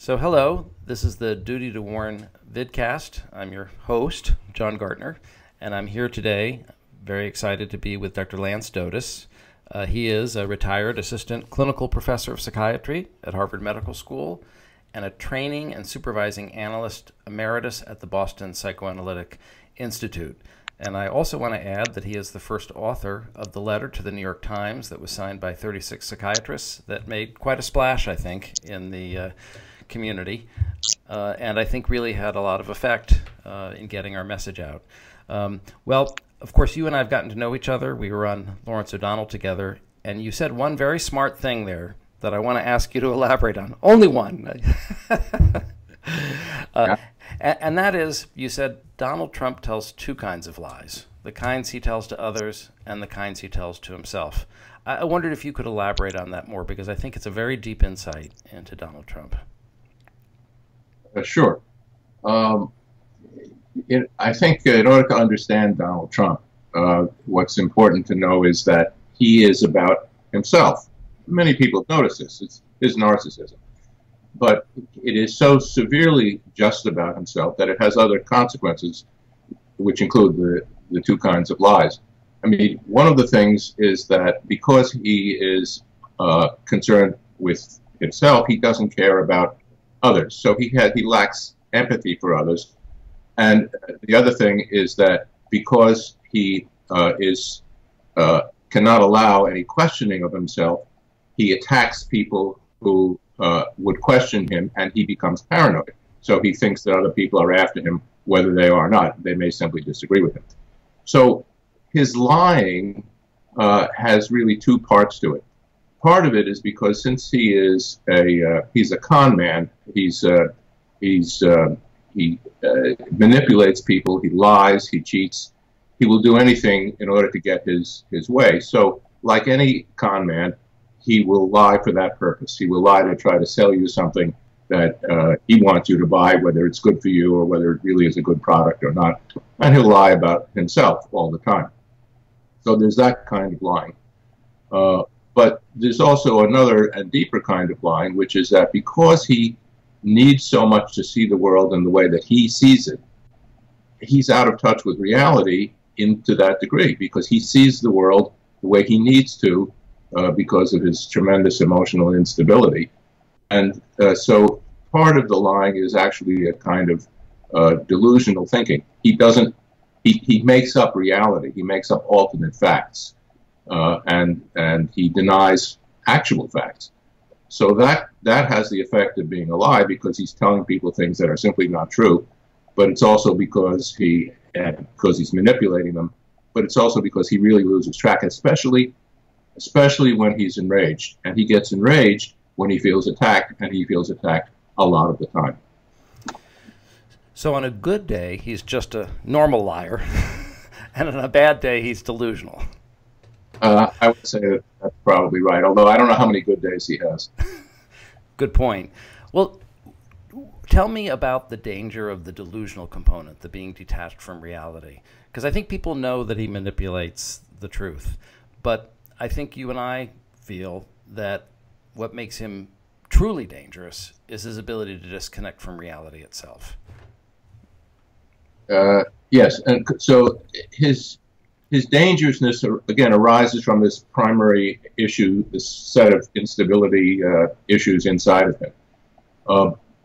So hello, this is the Duty to Warn vidcast. I'm your host, John Gartner, and I'm here today, very excited to be with Dr. Lance Dodes. He is a retired assistant clinical professor of psychiatry at Harvard Medical School and a training and supervising analyst emeritus at the Boston Psychoanalytic Institute. And I also want to add that he is the first author of the letter to the New York Times that was signed by 36 psychiatrists that made quite a splash, I think, in the community, and I think really had a lot of effect in getting our message out. Well, of course, you and I have gotten to know each other. We were on Lawrence O'Donnell together, and you said one very smart thing there that I want to ask you to elaborate on. Only one. Yeah. And that is, you said Donald Trump tells two kinds of lies, the kinds he tells to others and the kinds he tells to himself. I wondered if you could elaborate on that more, because I think it's a very deep insight into Donald Trump. Sure. I think in order to understand Donald Trump, what's important to know is that he is about himself. Many people notice this. It's his narcissism. But it is so severely just about himself that it has other consequences, which include the two kinds of lies. I mean, one of the things is that because he is concerned with himself, he doesn't care about others. So he lacks empathy for others. And the other thing is that because he cannot allow any questioning of himself, he attacks people who would question him, and he becomes paranoid. So he thinks that other people are after him, whether they are or not. They may simply disagree with him. So his lying has really two parts to it. Part of it is because since he's a con man, he manipulates people, he lies, he cheats, he will do anything in order to get his way. So like any con man, he will lie for that purpose. He will lie to try to sell you something that he wants you to buy, whether it's good for you or whether it really is a good product or not. And he'll lie about himself all the time. So there's that kind of lying. But there's also another and deeper kind of lying, which is that because he needs so much to see the world in the way that he sees it, he's out of touch with reality to that degree, because he sees the world the way he needs to because of his tremendous emotional instability. And so part of the lying is actually a kind of delusional thinking. He makes up reality. He makes up alternate facts. And he denies actual facts. So that has the effect of being a lie, because he's telling people things that are simply not true. But it's also because he's manipulating them. But it's also because he really loses track, especially when he's enraged. And he gets enraged when he feels attacked, and he feels attacked a lot of the time. So on a good day, he's just a normal liar, and on a bad day, he's delusional. I would say that's probably right, although I don't know how many good days he has. Good point. Well, tell me about the danger of the delusional component, the being detached from reality. Because I think people know that he manipulates the truth. But I think you and I feel that what makes him truly dangerous is his ability to disconnect from reality itself. Yes, and so his dangerousness, again, arises from this primary issue, this set of instability issues inside of him.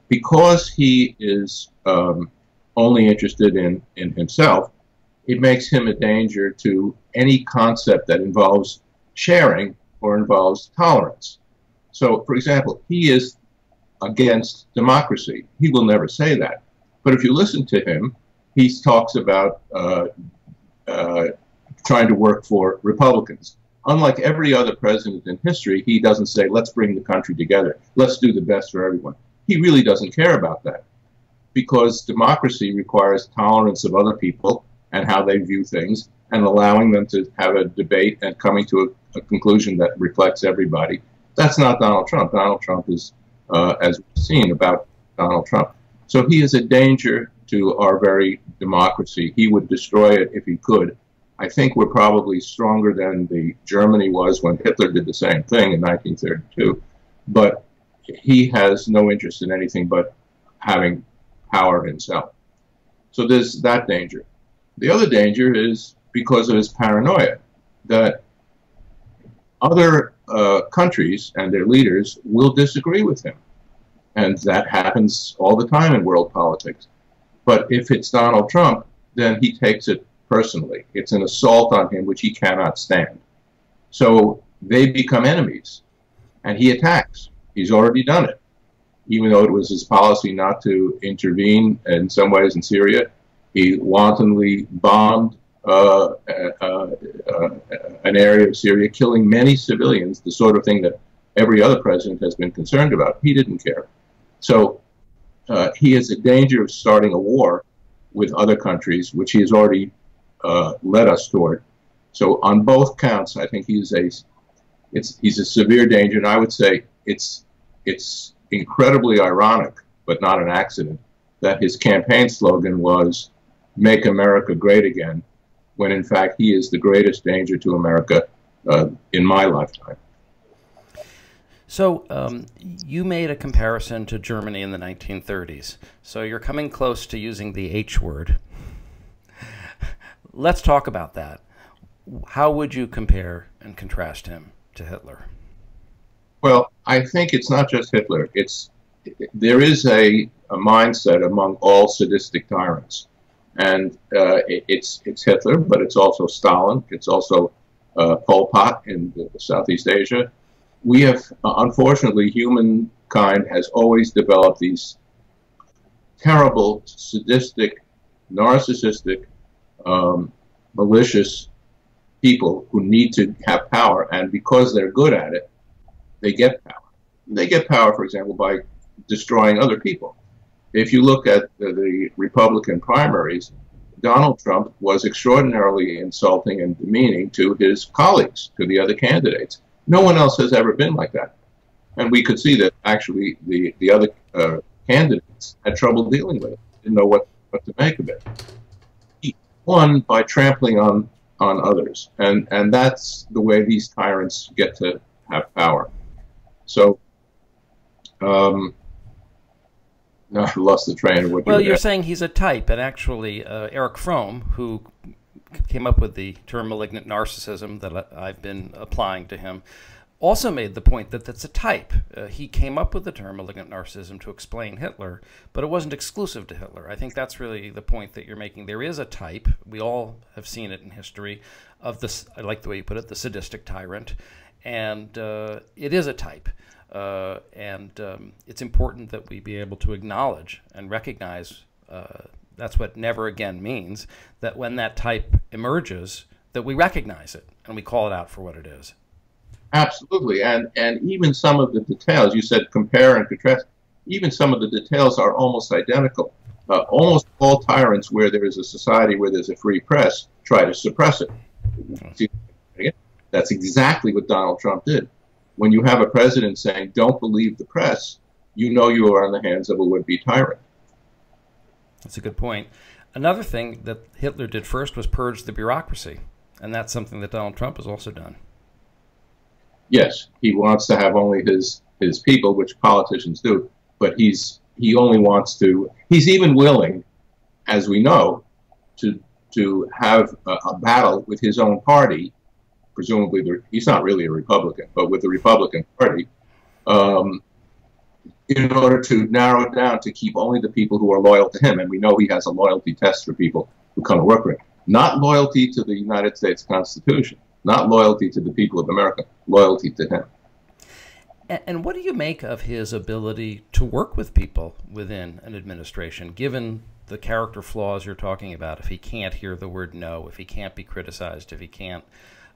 Because he is only interested in himself, it makes him a danger to any concept that involves sharing or involves tolerance. So, for example, he is against democracy. He will never say that. But if you listen to him, he talks about trying to work for Republicans. Unlike every other president in history, he doesn't say, let's bring the country together. Let's do the best for everyone. He really doesn't care about that, because democracy requires tolerance of other people and how they view things, and allowing them to have a debate and coming to a conclusion that reflects everybody. That's not Donald Trump. Donald Trump is, as we've seen about Donald Trump. So he is a danger to our very democracy. He would destroy it if he could. I think we're probably stronger than Germany was when Hitler did the same thing in 1932. But he has no interest in anything but having power himself. So there's that danger. The other danger is because of his paranoia, that other countries and their leaders will disagree with him. And that happens all the time in world politics. But if it's Donald Trump, then he takes it personally. It's an assault on him which he cannot stand. So they become enemies, and he attacks. He's already done it. Even though it was his policy not to intervene in some ways in Syria, he wantonly bombed an area of Syria, killing many civilians, the sort of thing that every other president has been concerned about. He didn't care. So he is in danger of starting a war with other countries, which he has already led us toward. So on both counts, I think he's a severe danger, and I would say it's incredibly ironic, but not an accident, that his campaign slogan was "Make America Great Again," when in fact he is the greatest danger to America in my lifetime. So you made a comparison to Germany in the 1930s. So you're coming close to using the H word. Let's talk about that. How would you compare and contrast him to Hitler? Well, I think it's not just Hitler. There is a mindset among all sadistic tyrants. And it's Hitler, but it's also Stalin. It's also Pol Pot in Southeast Asia. We have, unfortunately, humankind has always developed these terrible, sadistic, narcissistic, malicious people who need to have power, and because they're good at it, they get power. They get power, for example, by destroying other people. If you look at the Republican primaries, Donald Trump was extraordinarily insulting and demeaning to his colleagues, to the other candidates. No one else has ever been like that. And we could see that actually the other candidates had trouble dealing with it, didn't know what to make of it. He won by trampling on others. And that's the way these tyrants get to have power. So, no, I lost the train of what you were you're saying he's a type, and actually Eric Fromm, who came up with the term malignant narcissism that I've been applying to him, also made the point that that's a type. He came up with the term malignant narcissism to explain Hitler, but it wasn't exclusive to Hitler. I think that's really the point that you're making. There is a type, we all have seen it in history, of this, I like the way you put it, the sadistic tyrant, and it is a type. It's important that we be able to acknowledge and recognize that's what never again means, that when that type emerges, that we recognize it and we call it out for what it is. Absolutely. And even some of the details, you said compare and contrast, even some of the details are almost identical. Almost all tyrants where there is a society where there's a free press try to suppress it. That's exactly what Donald Trump did. When you have a president saying, don't believe the press, you know you are on the hands of a would-be tyrant. That's a good point. Another thing that Hitler did first was purge the bureaucracy, and that's something that Donald Trump has also done. Yes, he wants to have only his people, which politicians do, but he only wants to, he's even willing, as we know, to have a battle with his own party. Presumably, he's not really a Republican, but with the Republican Party, in order to narrow it down to keep only the people who are loyal to him. And we know he has a loyalty test for people who come to work for him. Not loyalty to the United States Constitution, not loyalty to the people of America, loyalty to him. And what do you make of his ability to work with people within an administration, given the character flaws you're talking about? If he can't hear the word no, if he can't be criticized, if he can't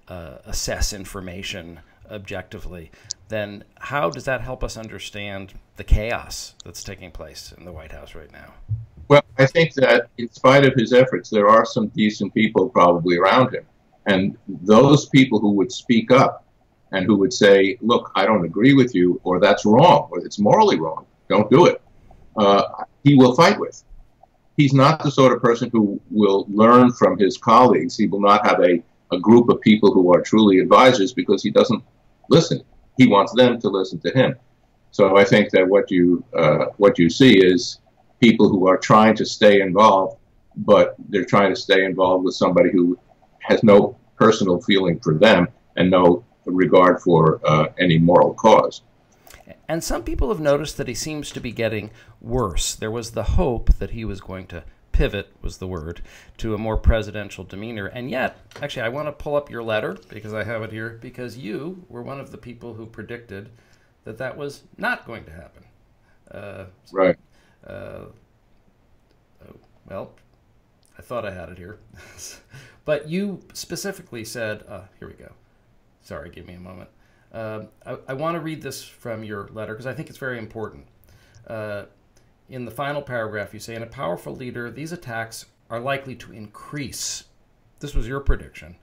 assess information objectively, then how does that help us understand the chaos that's taking place in the White House right now? Well, I think that in spite of his efforts, there are some decent people probably around him. And those people who would speak up and who would say, look, I don't agree with you, or that's wrong, or it's morally wrong, don't do it, he will fight with. He's not the sort of person who will learn from his colleagues. He will not have a group of people who are truly advisors, because he doesn't listen. He wants them to listen to him. So I think that what you see is people who are trying to stay involved, but they're trying to stay involved with somebody who has no personal feeling for them and no regard for any moral cause. And some people have noticed that he seems to be getting worse. There was the hope that he was going to pivot, was the word, to a more presidential demeanor. And yet, actually, I want to pull up your letter because I have it here, because you were one of the people who predicted that that was not going to happen. Right. Well, I thought I had it here. But you specifically said, here we go. Sorry, give me a moment. I want to read this from your letter because I think it's very important. In the final paragraph, you say, in a powerful leader, these attacks are likely to increase. This was your prediction.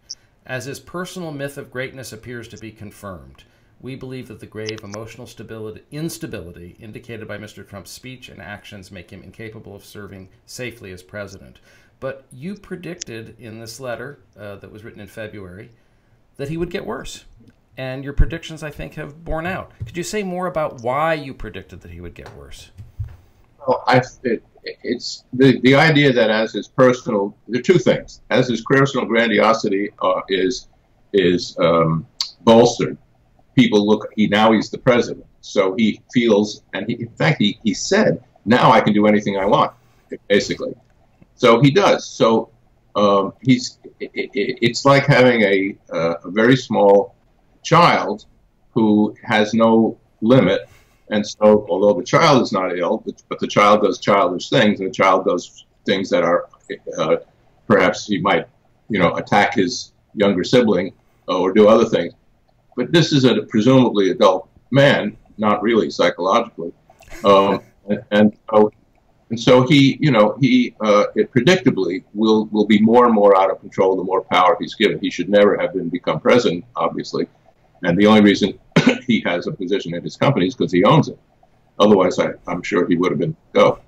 As his personal myth of greatness appears to be confirmed, we believe that the grave emotional instability indicated by Mr. Trump's speech and actions make him incapable of serving safely as president. But you predicted in this letter that was written in February that he would get worse. And your predictions, I think, have borne out. Could you say more about why you predicted that he would get worse? Well, it's the idea that as his personal, there are two things. As his personal grandiosity is bolstered, people look. Now he's the president, so he feels, and in fact, he said, "Now I can do anything I want," basically. So he does. So it's like having a very small child who has no limit. And so, although the child is not ill, but the child does childish things, and the child does things that are perhaps he might, attack his younger sibling or do other things. But this is a presumably adult man, not really psychologically, and so he predictably will be more and more out of control the more power he's given. He should never have become president, obviously, and the only reason he has a position in his company is because he owns it. Otherwise, I'm sure he would have been go.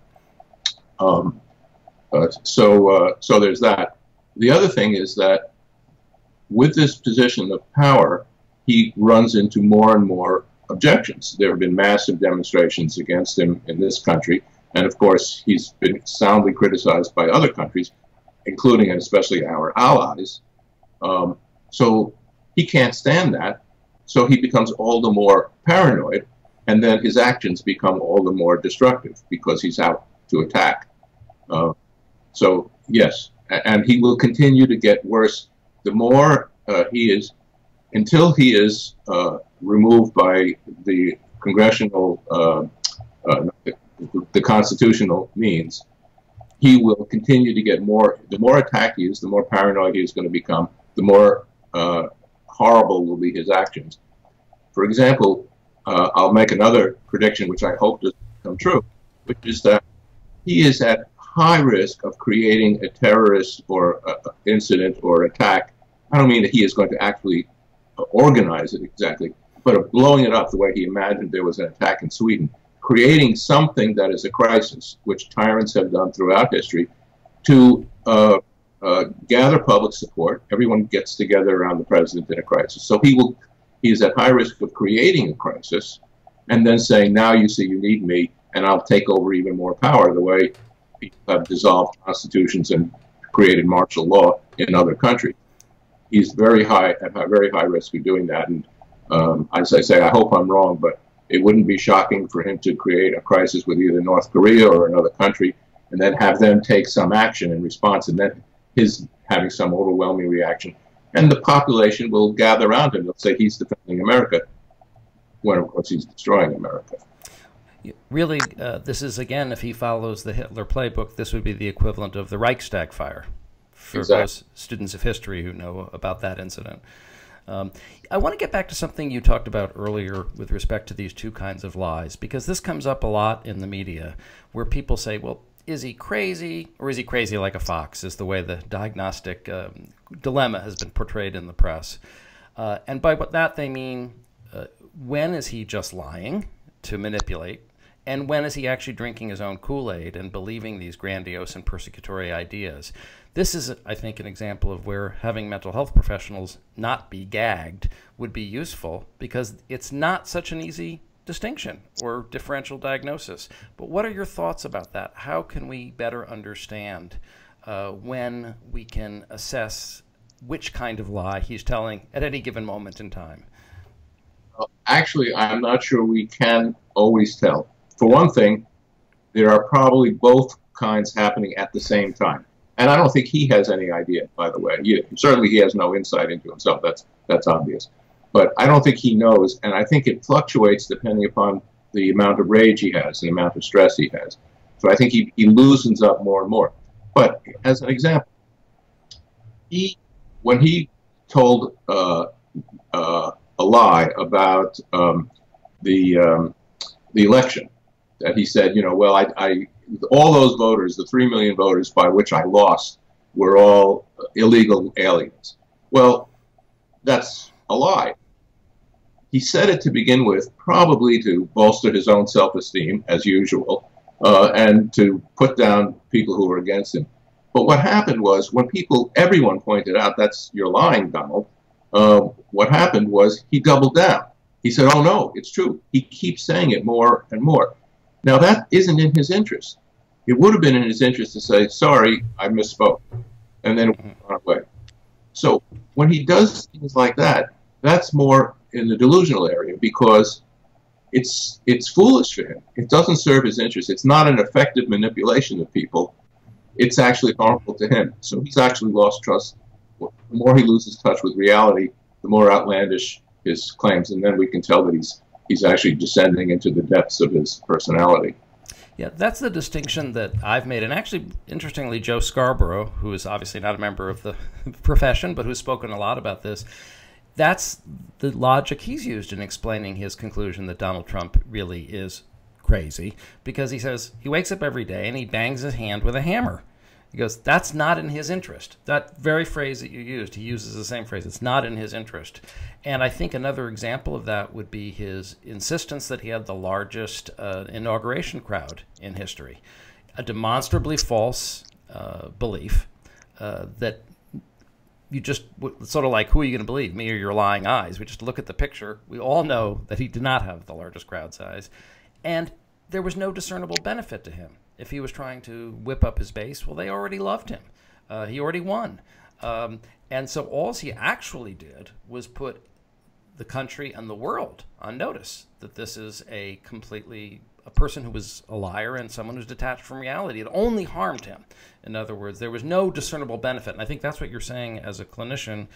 So there's that. The other thing is that with this position of power, he runs into more and more objections. There have been massive demonstrations against him in this country, and of course, he's been soundly criticized by other countries, including and especially our allies. So he can't stand that. So he becomes all the more paranoid, and then his actions become all the more destructive because he's out to attack. So yes, and he will continue to get worse the more he is, until he is removed by the congressional, the constitutional means. He will continue to get more. The more attacked he is, the more paranoid he is going to become. The more horrible will be his actions. For example, I'll make another prediction, which I hope does come true, which is that he is at high risk of creating a terrorist or incident or attack. I don't mean that he is going to actually organize it exactly, but of blowing it up the way he imagined there was an attack in Sweden, creating something that is a crisis, which tyrants have done throughout history, to gather public support. Everyone gets together around the president in a crisis. So he is at high risk of creating a crisis and then saying, now you see you need me, and I'll take over even more power, the way people have dissolved constitutions and created martial law in other countries. He's at very high risk of doing that. And as I say, I hope I'm wrong, but it wouldn't be shocking for him to create a crisis with either North Korea or another country and then have them take some action in response, and then his having some overwhelming reaction. And the population will gather around him. They'll say he's defending America, when, of course, he's destroying America. Really, this is, again, if he follows the Hitler playbook, this would be the equivalent of the Reichstag fire for Exactly. those students of history who know about that incident. I want to get back to something you talked about earlier with respect to these two kinds of lies, because this comes up a lot in the media where people say, well, is he crazy or is he crazy like a fox, is the way the diagnostic dilemma has been portrayed in the press. And by that they mean, when is he just lying to manipulate, and when is he actually drinking his own Kool-Aid and believing these grandiose and persecutory ideas? This is, I think, an example of where having mental health professionals not be gagged would be useful, because it's not such an easy distinction or differential diagnosis. But what are your thoughts about that? How can we better understand when we can assess which kind of lie he's telling at any given moment in time? Actually, I'm not sure we can always tell. For one thing, there are probably both kinds happening at the same time. And I don't think he has any idea, by the way. Certainly he has no insight into himself. That's obvious. But I don't think he knows, and I think it fluctuates depending upon the amount of rage he has, the amount of stress he has. So I think he loosens up more and more. But as an example, when he told a lie about the election, that he said, you know, well, all those voters, the 3 million voters by which I lost, were all illegal aliens. Well, that's a lie. He said it to begin with, probably to bolster his own self-esteem, as usual, and to put down people who were against him. But what happened was, when everyone pointed out, that's, you're lying, Donald, what happened was he doubled down. He said, oh no, it's true. He keeps saying it more and more. Now that isn't in his interest. It would have been in his interest to say, sorry, I misspoke, and then it went away. So when he does things like that, that's more in the delusional area, because it's foolish for him. It doesn't serve his interest. It's not an effective manipulation of people. It's actually harmful to him. So he's actually lost trust. The more he loses touch with reality, the more outlandish his claims, and then we can tell that he's actually descending into the depths of his personality. Yeah, that's the distinction that I've made. And actually, interestingly, Joe Scarborough, who is obviously not a member of the profession, but who's spoken a lot about this, that's the logic he's used in explaining his conclusion that Donald Trump really is crazy, because he says he wakes up every day and he bangs his hand with a hammer. He goes, that's not in his interest. That very phrase that you used, he uses the same phrase. It's not in his interest. And I think another example of that would be his insistence that he had the largest inauguration crowd in history. A demonstrably false belief that you just, sort of like, who are you going to believe, me or your lying eyes? We just look at the picture. We all know that he did not have the largest crowd size. And there was no discernible benefit to him. If he was trying to whip up his base, well, they already loved him. He already won. And so all he actually did was put the country and the world on notice that this is a person who was a liar and someone who's detached from reality. It only harmed him. In other words, there was no discernible benefit. And I think that's what you're saying as a clinician,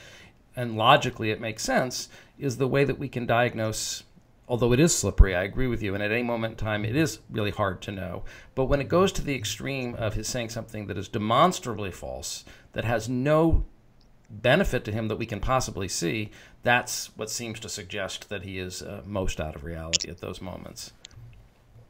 and logically it makes sense, is the way that we can diagnose. Although it is slippery, I agree with you, and at any moment in time it is really hard to know. But when it goes to the extreme of his saying something that is demonstrably false, that has no benefit to him that we can possibly see, that's what seems to suggest that he is most out of reality at those moments.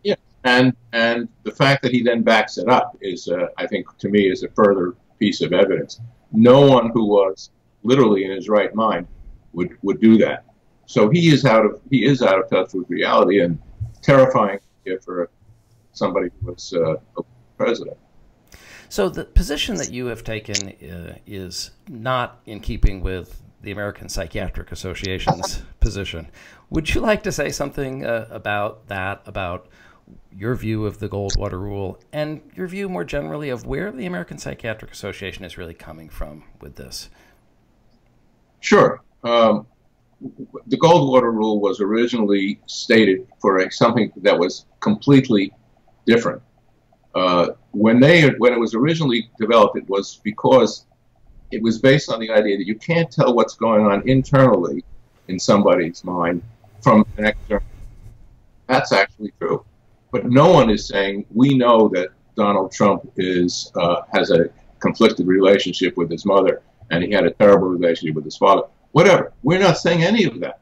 Yeah, and the fact that he then backs it up is, I think, to me, is a further piece of evidence. No one who was literally in his right mind would do that. So he is out of touch with reality, and terrifying for somebody who was a president. So the position that you have taken is not in keeping with the American Psychiatric Association's position. Would you like to say something about that, about your view of the Goldwater Rule, and your view more generally of where the American Psychiatric Association is really coming from with this? Sure. The Goldwater Rule was originally stated for something that was completely different. When it was originally developed, it was because it was based on the idea that you can't tell what's going on internally in somebody's mind from an external. That's actually true. But no one is saying, we know that Donald Trump has a conflicted relationship with his mother, and he had a terrible relationship with his father. Whatever. We're not saying any of that.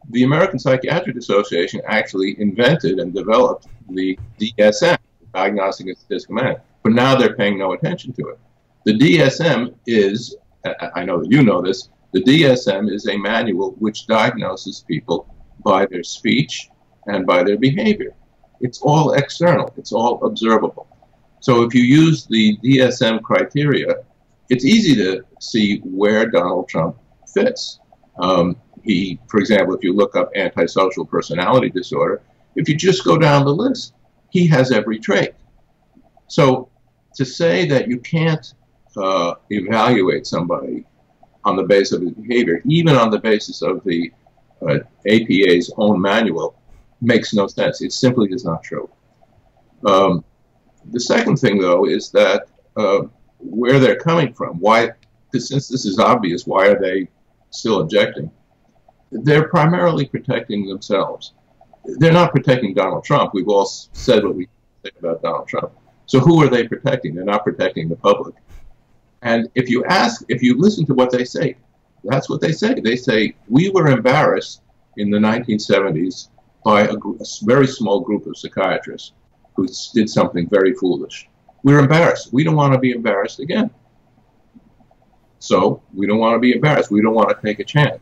The American Psychiatric Association actually invented and developed the DSM, Diagnostic and Statistical Manual, but now they're paying no attention to it. The DSM is, I know that you know this, the DSM is a manual which diagnoses people by their speech and by their behavior. It's all external. It's all observable. So if you use the DSM criteria, it's easy to see where Donald Trump fits. For example, if you look up antisocial personality disorder, if you just go down the list, he has every trait. So to say that you can't evaluate somebody on the basis of his behavior, even on the basis of the APA's own manual, makes no sense. It simply is not true. The second thing, though, is that where they're coming from. Why, since this is obvious, why are they still objecting? They're primarily protecting themselves. They're not protecting Donald Trump. We've all said what we think about Donald Trump. So who are they protecting? They're not protecting the public. And if you listen to what they say, that's what they say. They say, we were embarrassed in the 1970s by a very small group of psychiatrists who did something very foolish. We're embarrassed. We don't want to be embarrassed again. So we don't want to be embarrassed. We don't want to take a chance.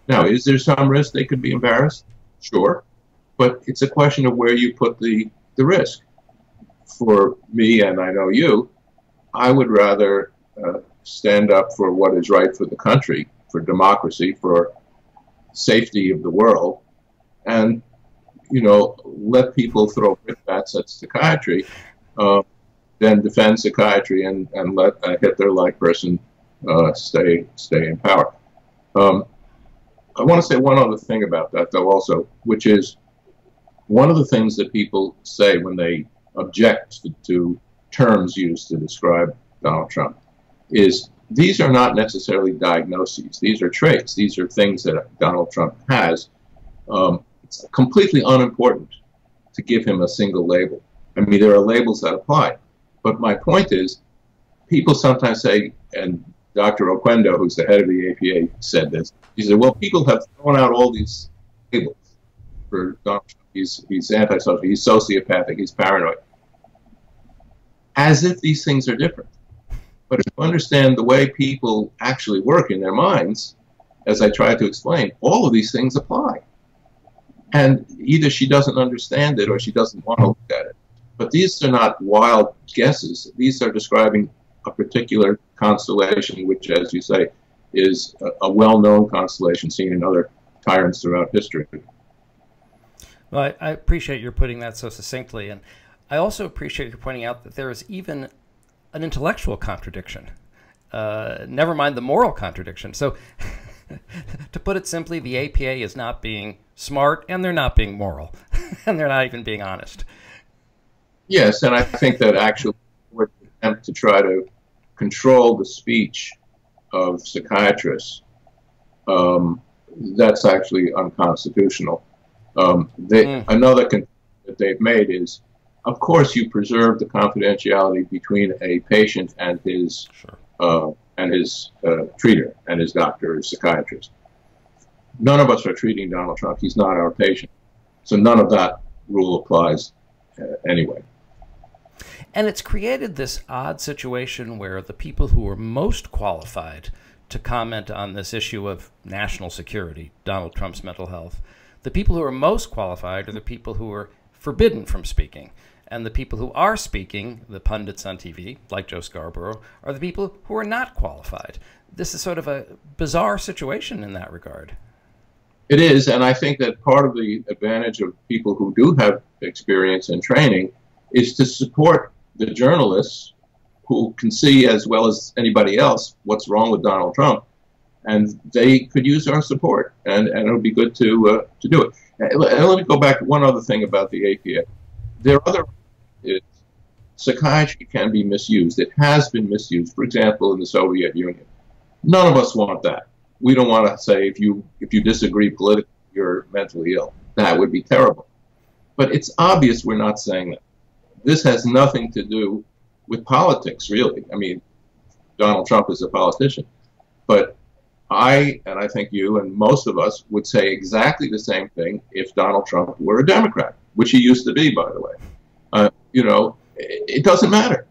Now, is there some risk they could be embarrassed? Sure. But it's a question of where you put the risk. For me, and I know you, I would rather stand up for what is right for the country, for democracy, for safety of the world, and, you know, let people throw brickbats at psychiatry, then defend psychiatry and let a Hitler-like person stay in power. I want to say one other thing about that, though, also, which is one of the things that people say when they object to terms used to describe Donald Trump is these are not necessarily diagnoses. These are traits. These are things that Donald Trump has. It's completely unimportant to give him a single label. I mean, there are labels that apply. But my point is, people sometimes say, and Dr. Oquendo, who's the head of the APA, said this. He said, well, people have thrown out all these labels for Donald Trump. He's antisocial, he's sociopathic, he's paranoid. As if these things are different. But if you understand the way people actually work in their minds, as I tried to explain, all of these things apply. And either she doesn't understand it or she doesn't want to look at it. But these are not wild guesses. These are describing a particular constellation, which, as you say, is a well-known constellation seen in other tyrants throughout history. Well, I appreciate your putting that so succinctly, and I also appreciate you pointing out that there is even an intellectual contradiction, never mind the moral contradiction. So, to put it simply, the APA is not being smart, and they're not being moral, and they're not even being honest. Yes, and I think that actually would attempt to try to control the speech of psychiatrists, that's actually unconstitutional. Another conclusion that they've made is, of course, you preserve the confidentiality between a patient and his treater and his doctor, his psychiatrist. None of us are treating Donald Trump. He's not our patient. So none of that rule applies anyway. And it's created this odd situation where the people who are most qualified to comment on this issue of national security, Donald Trump's mental health, the people who are most qualified are the people who are forbidden from speaking. And the people who are speaking, the pundits on TV, like Joe Scarborough, are the people who are not qualified. This is sort of a bizarre situation in that regard. It is, and I think that part of the advantage of people who do have experience and training is to support the journalists who can see as well as anybody else what's wrong with Donald Trump, and they could use our support, and it would be good to do it. And let me go back to one other thing about the APA. There are other psychiatry can be misused. It has been misused, for example, in the Soviet Union. None of us want that. We don't want to say if you disagree politically, you're mentally ill. That would be terrible. But it's obvious we're not saying that. This has nothing to do with politics, really. I mean, Donald Trump is a politician. But I think you and most of us would say exactly the same thing if Donald Trump were a Democrat, which he used to be, by the way. You know, it doesn't matter.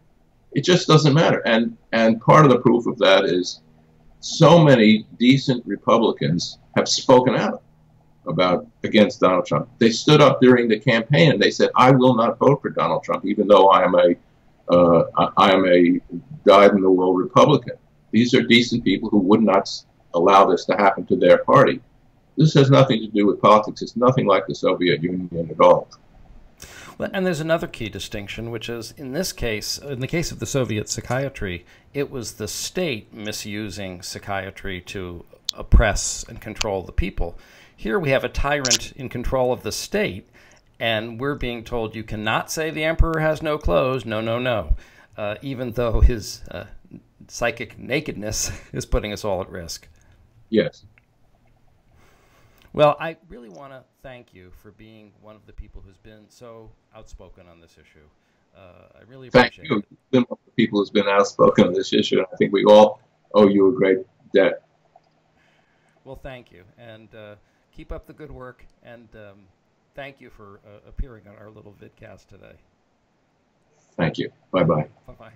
It just doesn't matter. And part of the proof of that is so many decent Republicans have spoken out against Donald Trump. They stood up during the campaign and they said, "I will not vote for Donald Trump, even though I am a dyed-in-the-wool Republican." These are decent people who would not allow this to happen to their party. This has nothing to do with politics. It's nothing like the Soviet Union at all. Well, and there's another key distinction, which is in this case, in the case of the Soviet psychiatry, it was the state misusing psychiatry to oppress and control the people. Here we have a tyrant in control of the state, and we're being told you cannot say the emperor has no clothes. No, no, no. Even though his psychic nakedness is putting us all at risk. Yes. Well, I really want to thank you for being one of the people who's been so outspoken on this issue. I really appreciate Thank you. it. You've been one of the people who's been outspoken on this issue, and I think we all owe you a great debt. Well, thank you, and keep up the good work, and thank you for appearing on our little vidcast today. Thank you. Bye-bye. Bye-bye.